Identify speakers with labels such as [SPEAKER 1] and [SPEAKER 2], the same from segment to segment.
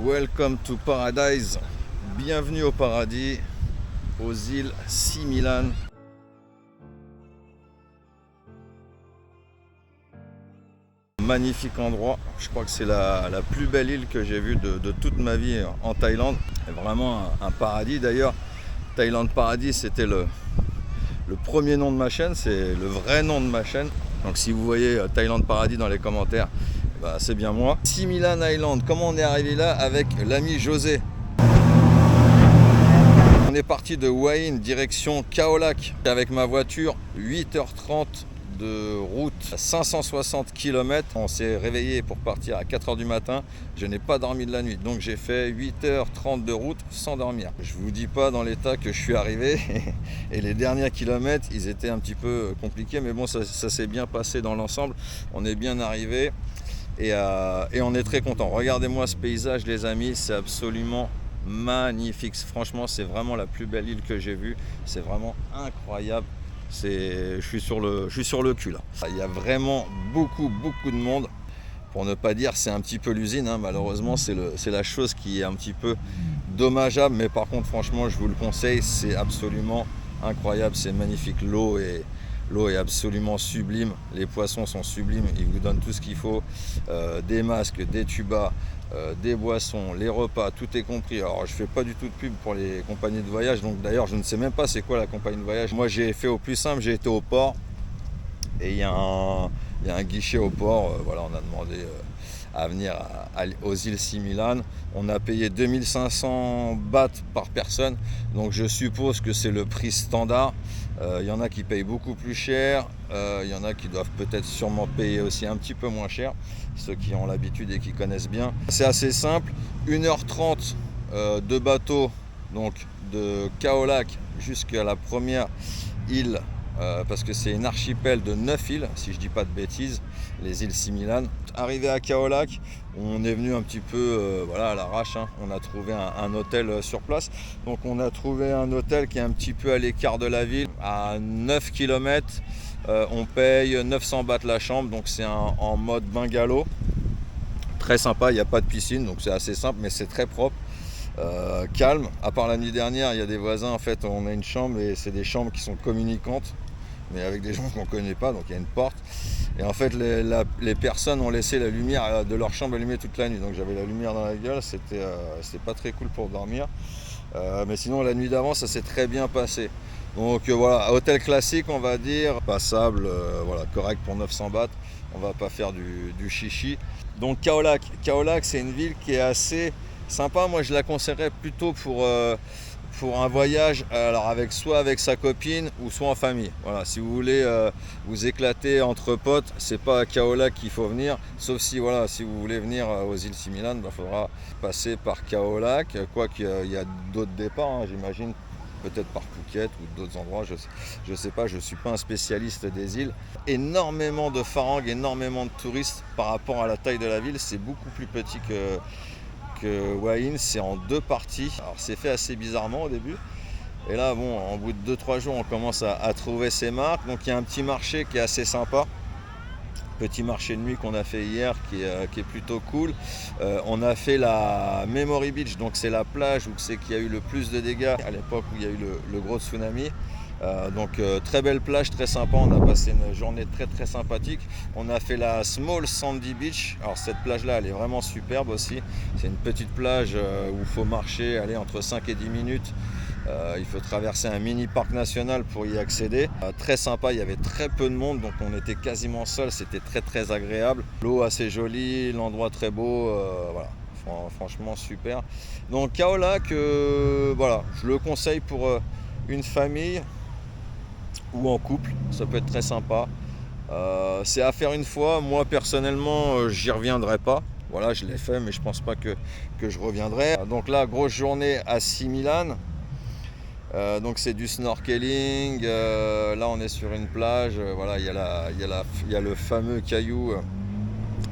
[SPEAKER 1] Welcome to Paradise. Bienvenue au paradis, aux îles Similan. Magnifique endroit, je crois que c'est la plus belle île que j'ai vue de toute ma vie en Thaïlande. C'est vraiment un paradis. D'ailleurs, Thailand Paradis, c'était le premier nom de ma chaîne, c'est le vrai nom de ma chaîne. Donc si vous voyez Thailand Paradis dans les commentaires, bah, c'est bien moi. Similan Island, comment on est arrivé là? Avec l'ami José. On est parti de Hua Hin direction Khao Lak avec ma voiture, 8h30 de route, 560 km. On s'est réveillé pour partir à 4h du matin. Je n'ai pas dormi de la nuit, donc j'ai fait 8h30 de route sans dormir. Je vous dis pas dans l'état que je suis arrivé et les derniers kilomètres, ils étaient un petit peu compliqués, mais bon, ça s'est bien passé dans l'ensemble. On est bien arrivé et on est très content. Regardez-moi ce paysage, les amis, c'est absolument magnifique. Franchement, c'est vraiment la plus belle île que j'ai vue. C'est vraiment incroyable. Je suis sur le cul là. Il y a vraiment beaucoup de monde. Pour ne pas dire c'est un petit peu l'usine, hein. Malheureusement c'est la chose qui est un petit peu dommageable, mais par contre franchement je vous le conseille, c'est absolument incroyable, c'est magnifique. L'eau est absolument sublime, les poissons sont sublimes, ils vous donnent tout ce qu'il faut, des masques, des tubas, des boissons, les repas, tout est compris. Alors je fais pas du tout de pub pour les compagnies de voyage, donc d'ailleurs je ne sais même pas c'est quoi la compagnie de voyage. Moi j'ai fait au plus simple, j'ai été au port et il y a un guichet au port, voilà, on a demandé à venir aux îles Similan. On a payé 2500 bahts par personne, donc je suppose que c'est le prix standard. Il y en a qui payent beaucoup plus cher, il y en a qui doivent peut-être sûrement payer aussi un petit peu moins cher, ceux qui ont l'habitude et qui connaissent bien. C'est assez simple, 1h30 de bateau, donc de Khao Lak jusqu'à la première île, parce que c'est une archipel de 9 îles, si je dis pas de bêtises, les îles Similan. Arrivé à Khao Lak, on est venu un petit peu voilà, à l'arrache, hein. On a trouvé un hôtel sur place. Donc on a trouvé un hôtel qui est un petit peu à l'écart de la ville, à 9 km. On paye 900 bahts la chambre, donc c'est en mode bungalow. Très sympa, il n'y a pas de piscine, donc c'est assez simple, mais c'est très propre. Calme, à part la nuit dernière, il y a des voisins, en fait on a une chambre et c'est des chambres qui sont communicantes, mais avec des gens qu'on ne connaît pas, donc il y a une porte. Et en fait les personnes ont laissé la lumière de leur chambre allumée toute la nuit, donc j'avais la lumière dans la gueule, c'était pas très cool pour dormir. Mais sinon la nuit d'avant ça s'est très bien passé. Donc voilà, hôtel classique on va dire, passable, voilà, correct pour 900 bahts, on va pas faire du chichi. Donc Khao Lak c'est une ville qui est assez sympa, moi je la conseillerais plutôt pour un voyage, alors soit avec sa copine ou soit en famille. Voilà, si vous voulez vous éclater entre potes, c'est pas à Khao Lak qu'il faut venir, sauf si voilà, si vous voulez venir aux îles Similan, il faudra passer par Khao Lak, quoi qu'il y a d'autres départs, hein, j'imagine, peut-être par Phuket ou d'autres endroits, je sais pas, je suis pas un spécialiste des îles. Énormément de farangues, énormément de touristes par rapport à la taille de la ville, c'est beaucoup plus petit que Hua Hin, c'est en deux parties. Alors c'est fait assez bizarrement au début. Et là, bon, en bout de 2-3 jours, on commence à trouver ses marques. Donc il y a un petit marché qui est assez sympa. Petit marché de nuit qu'on a fait hier qui est plutôt cool. On a fait la Memory Beach, donc c'est la plage où c'est qu'il y a eu le plus de dégâts à l'époque où il y a eu le gros tsunami. Donc très belle plage, très sympa, on a passé une journée très sympathique. On a fait la Small Sandy Beach, alors cette plage là elle est vraiment superbe aussi. C'est une petite plage où il faut marcher, aller entre 5 et 10 minutes. Il faut traverser un mini parc national pour y accéder. Très sympa, il y avait très peu de monde, donc on était quasiment seul, c'était très agréable. L'eau assez jolie, l'endroit très beau, voilà. Franchement super. Donc Khao Lak, voilà, je le conseille pour une famille ou en couple, ça peut être très sympa. C'est à faire une fois, moi personnellement j'y reviendrai pas. Voilà, je l'ai fait mais je pense pas que je reviendrai. Donc là, grosse journée à Similan. Donc c'est du snorkeling, là on est sur une plage, voilà, il y a le fameux caillou,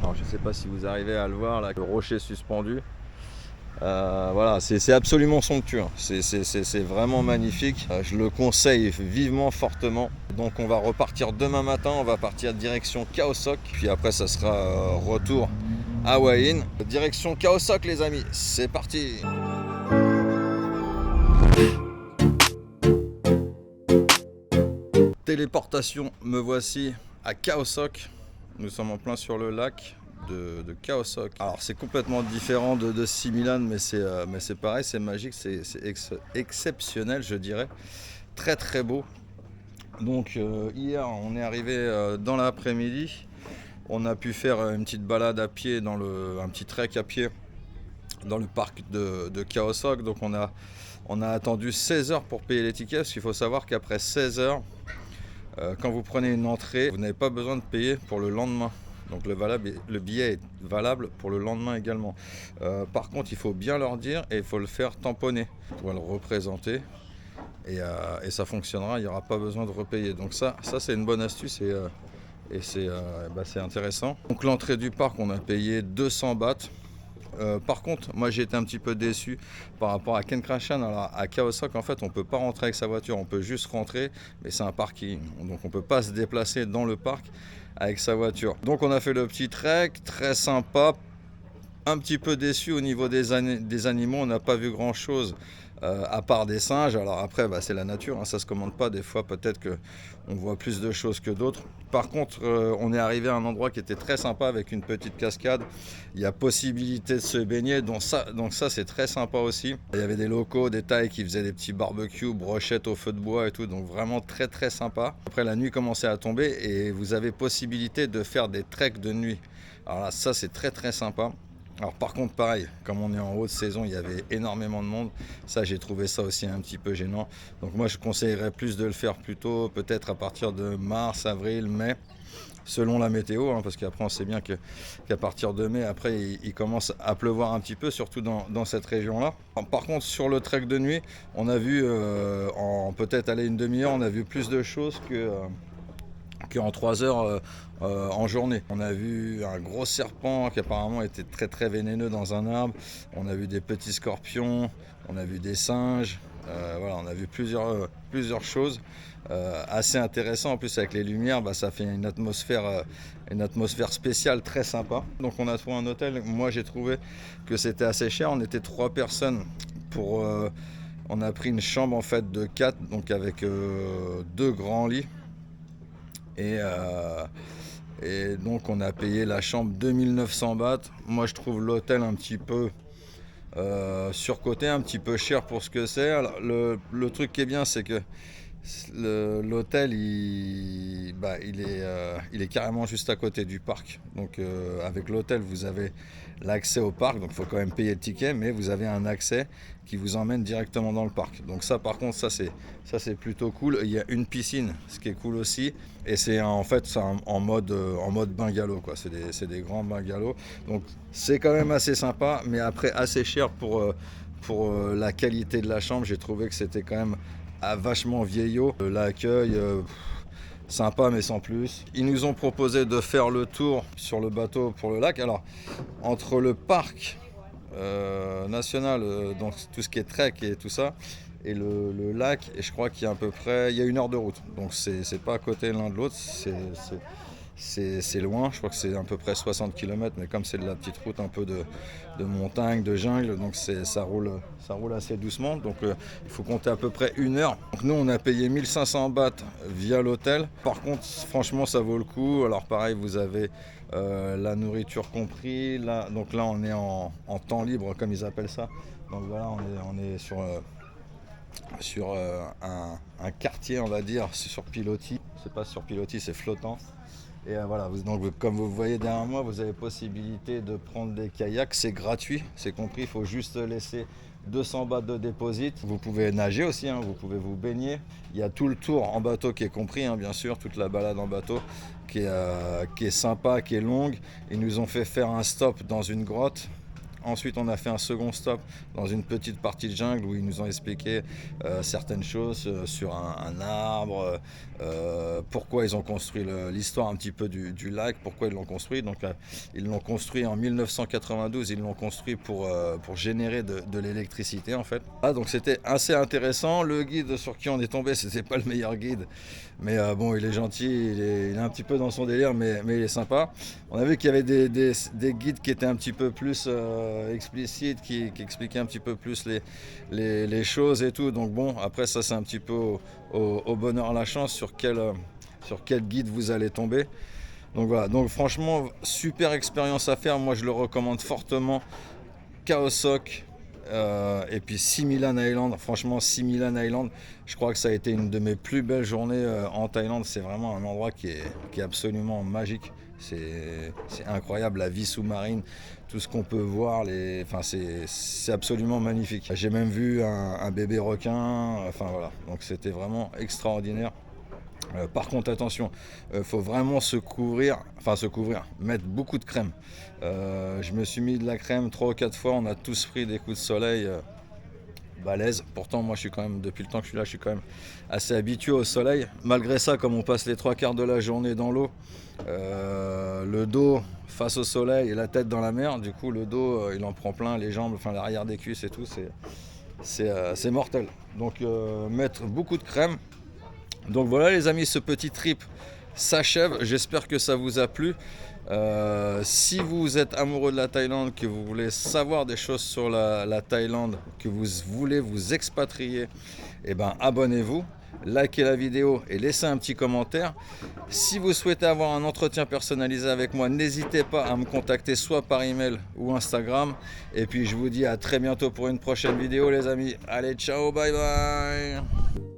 [SPEAKER 1] alors je sais pas si vous arrivez à le voir là, le rocher suspendu. Voilà, c'est absolument somptueux, c'est vraiment magnifique, je le conseille vivement, fortement. Donc on va repartir demain matin, on va partir direction Khao Sok, puis après ça sera retour Hawaïen, direction Cahusac les amis, c'est parti. Téléportation, me voici à Cahusac. Nous sommes en plein sur le lac de Cahusac. Alors c'est complètement différent de Similan, mais c'est pareil, c'est magique, c'est exceptionnel je dirais. Très très beau. Donc hier on est arrivé dans l'après-midi. On a pu faire une petite balade à pied, un petit trek à pied dans le parc de Cahusac. Donc on a attendu 16 heures pour payer les tickets, parce qu'il faut savoir qu'après 16 heures, quand vous prenez une entrée, vous n'avez pas besoin de payer pour le lendemain. Donc le billet est valable pour le lendemain également. Par contre, il faut bien leur dire et il faut le faire tamponner pour le représenter. Et ça fonctionnera, il n'y aura pas besoin de repayer. Donc ça c'est une bonne astuce et c'est intéressant. Donc l'entrée du parc, on a payé 200 bahts. Par contre, moi j'ai été un petit peu déçu par rapport à Kenkranchen. Alors à Cahusac, en fait, on ne peut pas rentrer avec sa voiture, on peut juste rentrer, mais c'est un parking. Donc on ne peut pas se déplacer dans le parc avec sa voiture. Donc on a fait le petit trek, très sympa. Un petit peu déçu au niveau des animaux, on n'a pas vu grand chose à part des singes. Alors après c'est la nature, hein, ça se commande pas, des fois peut-être qu'on voit plus de choses que d'autres. Par contre on est arrivé à un endroit qui était très sympa avec une petite cascade, il y a possibilité de se baigner, donc ça c'est très sympa aussi. Il y avait des locaux, des Thaïs qui faisaient des petits barbecues, brochettes au feu de bois et tout, donc vraiment très très sympa. Après la nuit commençait à tomber et vous avez possibilité de faire des treks de nuit. Alors là ça c'est très très sympa. Alors par contre pareil, comme on est en haute saison, il y avait énormément de monde. Ça j'ai trouvé ça aussi un petit peu gênant. Donc moi je conseillerais plus de le faire plus tôt, peut-être à partir de mars, avril, mai, selon la météo, hein, parce qu'après on sait bien qu'à partir de mai, après il commence à pleuvoir un petit peu, surtout dans cette région-là. Par contre sur le trek de nuit, on a vu en peut-être aller une demi-heure, on a vu plus de choses qu'en 3 heures en journée. On a vu un gros serpent qui apparemment était très très vénéneux dans un arbre. On a vu des petits scorpions, on a vu des singes. Voilà, on a vu plusieurs choses assez intéressantes. En plus avec les lumières, ça fait une atmosphère spéciale très sympa. Donc on a trouvé un hôtel. Moi j'ai trouvé que c'était assez cher. On était 3 personnes on a pris une chambre en fait de 4, donc avec 2 grands lits. Et donc on a payé la chambre 2900 bahts. Moi je trouve l'hôtel un petit peu surcoté, un petit peu cher pour ce que c'est. Alors, le truc qui est bien, c'est que l'hôtel il est carrément juste à côté du parc. Donc avec l'hôtel vous avez l'accès au parc, donc il faut quand même payer le ticket, mais vous avez un accès qui vous emmène directement dans le parc. Donc ça par contre ça c'est plutôt cool. Il y a une piscine, ce qui est cool aussi, et c'est en fait en mode bungalow quoi. C'est des grands bungalows, donc c'est quand même assez sympa, mais après assez cher pour la qualité de la chambre. J'ai trouvé que c'était quand même vachement vieillot. L'accueil sympa mais sans plus. Ils nous ont proposé de faire le tour sur le bateau pour le lac. Alors entre le parc national, donc tout ce qui est trek et tout ça, et le lac, et je crois qu'il y a à peu près 1 heure de route. Donc c'est pas à côté l'un de l'autre, c'est loin, je crois que c'est à peu près 60 km, mais comme c'est de la petite route un peu de montagne, de jungle, donc ça roule assez doucement, donc il faut compter à peu près 1 heure. Donc nous on a payé 1500 bahts via l'hôtel. Par contre franchement ça vaut le coup. Alors pareil, vous avez la nourriture compris, donc là on est en temps libre comme ils appellent ça. Donc voilà, on est sur un quartier, on va dire, sur pilotis. C'est pas sur pilotis, c'est flottant. Et voilà, donc comme vous voyez derrière moi, vous avez possibilité de prendre des kayaks, c'est gratuit, c'est compris, il faut juste laisser 200 bahts de déposit. Vous pouvez nager aussi, hein, vous pouvez vous baigner. Il y a tout le tour en bateau qui est compris, hein, bien sûr, toute la balade en bateau qui est sympa, qui est longue. Ils nous ont fait faire un stop dans une grotte Ensuite, on a fait un second stop dans une petite partie de jungle où ils nous ont expliqué certaines choses sur un arbre, pourquoi ils ont construit l'histoire un petit peu du lac, pourquoi ils l'ont construit. Donc, ils l'ont construit en 1992, ils l'ont construit pour générer de l'électricité en fait. Ah, donc c'était assez intéressant. Le guide sur qui on est tombé, c'était pas le meilleur guide, mais bon, il est gentil, il est un petit peu dans son délire, mais il est sympa. On a vu qu'il y avait des guides qui étaient un petit peu plus explicites, qui expliquaient un petit peu plus les choses et tout. Donc bon, après ça c'est un petit peu au bonheur la chance sur quel guide vous allez tomber. Donc voilà, donc franchement, super expérience à faire. Moi je le recommande fortement. Khao Sok. Et puis Similan Island, franchement Similan Island, je crois que ça a été une de mes plus belles journées en Thaïlande. C'est vraiment un endroit qui est absolument magique. C'est incroyable, la vie sous-marine, tout ce qu'on peut voir, c'est absolument magnifique. J'ai même vu un bébé requin, enfin voilà, donc c'était vraiment extraordinaire. Par contre, attention, faut vraiment se couvrir, mettre beaucoup de crème. Je me suis mis de la crème 3 ou 4 fois, on a tous pris des coups de soleil balèze. Pourtant, moi, je suis quand même, depuis le temps que je suis là, je suis quand même assez habitué au soleil. Malgré ça, comme on passe les 3 quarts de la journée dans l'eau, le dos face au soleil et la tête dans la mer, du coup, le dos, il en prend plein, les jambes, enfin l'arrière des cuisses et tout, c'est mortel. Donc, mettre beaucoup de crème. Donc voilà les amis, ce petit trip s'achève. J'espère que ça vous a plu. Si vous êtes amoureux de la Thaïlande, que vous voulez savoir des choses sur la Thaïlande, que vous voulez vous expatrier, eh ben, abonnez-vous, likez la vidéo et laissez un petit commentaire. Si vous souhaitez avoir un entretien personnalisé avec moi, n'hésitez pas à me contacter soit par email ou Instagram. Et puis je vous dis à très bientôt pour une prochaine vidéo les amis. Allez, ciao, bye bye.